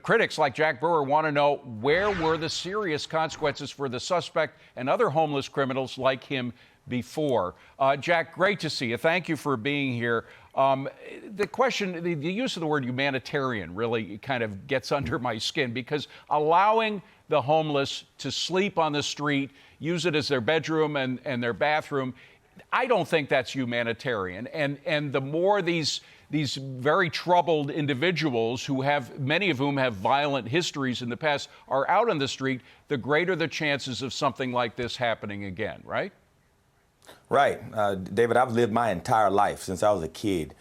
critics like Jack Brewer want to know, where were the serious consequences for the suspect and other homeless criminals like him before? Jack, great to see you. Thank you for being here. The question, the use of the word humanitarian really kind of gets under my skin, because allowing the homeless to sleep on the street, use it as their bedroom and their bathroom, I don't think that's humanitarian. And the more these very troubled individuals, who have, many of whom have violent histories in the past, are out on the street, the greater the chances of something like this happening again, right? Right. David, I've lived my entire life since I was a kid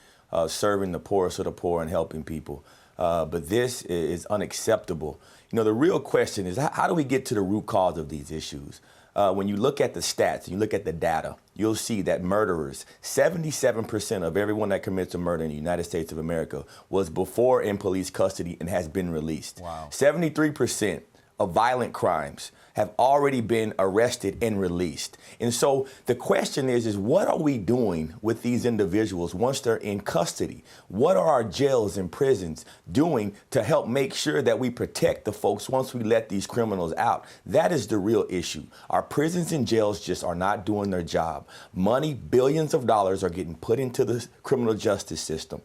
serving the poorest of the poor and helping people. But this is unacceptable. You know, the real question is, how do we get to the root cause of these issues? When you look at the stats, you look at the data, you'll see that murderers, 77% of everyone that commits a murder in the United States of America was before in police custody and has been released. Wow. 73% of violent crimes have already been arrested and released. And so the question is what are we doing with these individuals once they're in custody? What are our jails and prisons doing to help make sure that we protect the folks once we let these criminals out? That is the real issue. Our prisons and jails just are not doing their job. Money, billions of dollars, are getting put into the criminal justice system,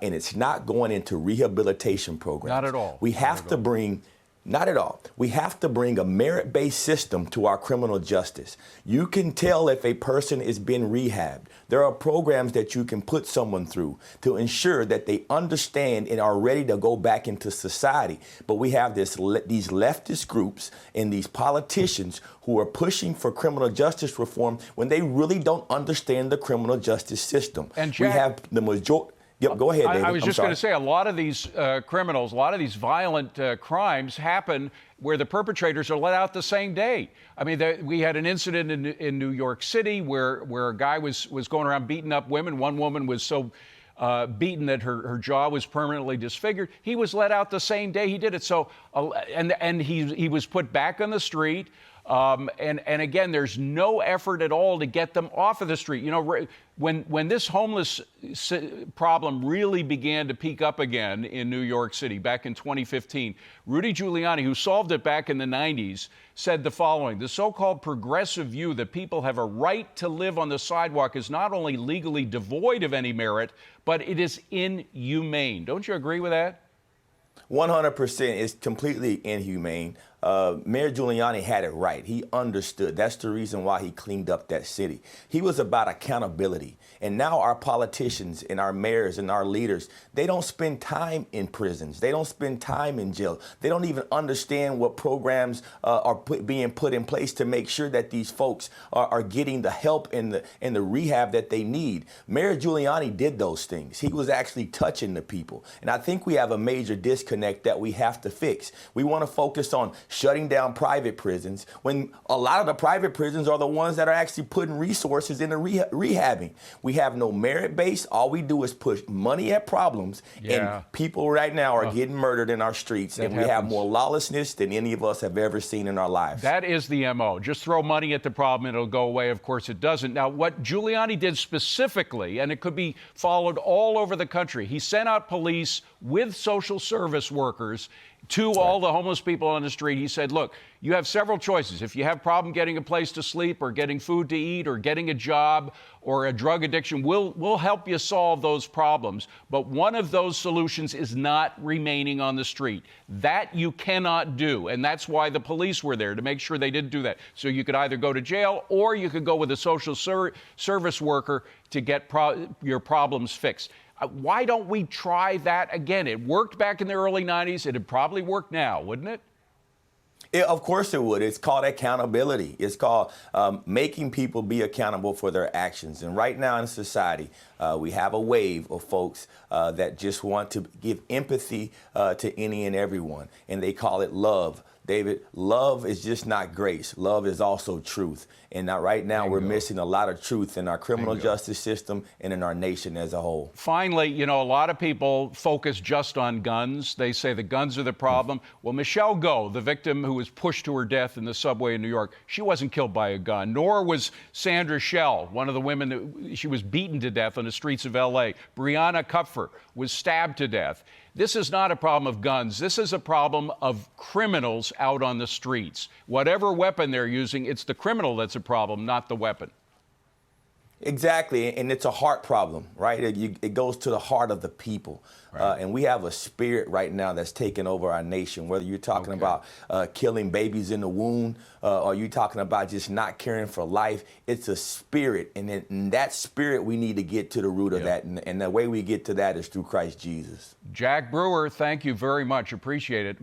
and it's not going into rehabilitation programs. Not at all. We have to bring Not at all. We have to bring a merit-based system to our criminal justice. You can tell if a person is being rehabbed. There are programs that you can put someone through to ensure that they understand and are ready to go back into society. But we have these leftist groups and these politicians who are pushing for criminal justice reform when they really don't understand the criminal justice system. And Jack, we have the majority. Yep, go ahead, David. I was just going to say, a lot of these criminals, a lot of these violent crimes happen where the perpetrators are let out the same day. I mean, we had an incident in New York City where a guy was going around beating up women. One woman was so beaten that her jaw was permanently disfigured. He was let out the same day he did it. So, and he was put back on the street. And again, there's no effort at all to get them off of the street. You know, when this homeless problem really began to peak up again in New York City back in 2015, Rudy Giuliani, who solved it back in the 90s, said the following: the so-called progressive view that people have a right to live on the sidewalk is not only legally devoid of any merit, but it is inhumane. Don't you agree with that? 100% is completely inhumane. Mayor Giuliani had it right. He understood. That's the reason why he cleaned up that city. He was about accountability. And now our politicians and our mayors and our leaders, they don't spend time in prisons. They don't spend time in jail. They don't even understand what programs are being put in place to make sure that these folks are getting the help and the rehab that they need. Mayor Giuliani did those things. He was actually touching the people. And I think we have a major disconnect that we have to fix. We want to focus on shutting down private prisons when a lot of the private prisons are the ones that are actually putting resources into rehabbing. We have no merit base. All we do is push money at problems, and people right now are getting murdered in our streets, and we have more lawlessness than any of us have ever seen in our lives. That is the MO. Just throw money at the problem and it'll go away. Of course it doesn't. Now, what Giuliani did specifically, and it could be followed all over the country, he sent out police with social service workers to all the homeless people on the street. He said, look, you have several choices. If you have a problem getting a place to sleep or getting food to eat or getting a job or a drug addiction, we'll help you solve those problems. But one of those solutions is not remaining on the street. That you cannot do. And that's why the police were there, to make sure they didn't do that. So you could either go to jail or you could go with a social service worker to get your problems fixed. Why don't we try that again? It worked back in the early 90s. It'd probably work now, wouldn't it? Of course it would. It's called accountability. It's called making people be accountable for their actions. And right now in society, we have a wave of folks that just want to give empathy to any and everyone, and they call it love. David, love is just not grace. Love is also truth. And right now we're missing a lot of truth in our criminal justice system and in our nation as a whole. Finally, you know, a lot of people focus just on guns. They say the guns are the problem. Well, Michelle Go, the victim who was pushed to her death in the subway in New York, she wasn't killed by a gun, nor was Sandra Schell, one of the women that she was beaten to death on the streets of L.A. Breonna Kupfer was stabbed to death. this is not a problem of guns. This is a problem of criminals out on the streets. Whatever weapon they're using, it's the criminal that's a problem, not the weapon. Exactly, and it's a heart problem, right? It goes to the heart of the people. Right. And we have a spirit right now that's taking over our nation, whether you're talking about killing babies in the womb or you're talking about just not caring for life. It's a spirit, and in that spirit, we need to get to the root of that. And the way we get to that is through Christ Jesus. Jack Brewer, thank you very much. Appreciate it.